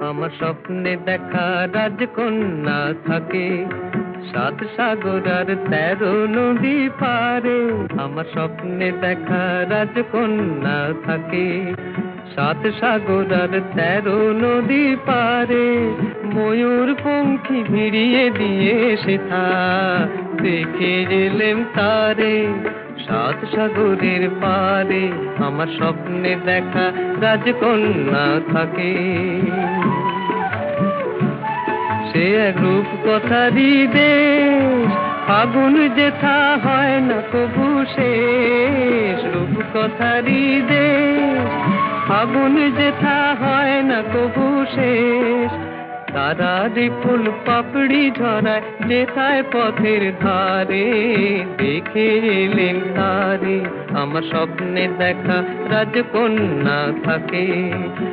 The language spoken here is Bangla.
আমার স্বপ্নে দেখা রাজকন্যা থাকে ৭ সাগর আর ১৩ নদী পারে। আমার স্বপ্নে দেখা রাজকন্যা থাকে ৭ সাগর আর ১৩ নদী পারে। ময়ূর পঙ্খী ভিড়িয়ে দিয়ে সেথা দেখে এলেম তারে ৭ সাগরের পারে। আমার স্বপ্নে দেখা রাজকন্যা থাকে। সে এক রূপ কথারই দেশ, ফাগুন যেথা হয় না কবু শেষ। রূপ কথারই দেশ, ফাগুন যেথা হয় না কবু শেষ। তারারি ফুল পাপড়ি ঝরায় যেথায় পথের ধারে, দেখে এলেন তারে। আমার স্বপ্নে দেখা রাজকন্যা থাকে।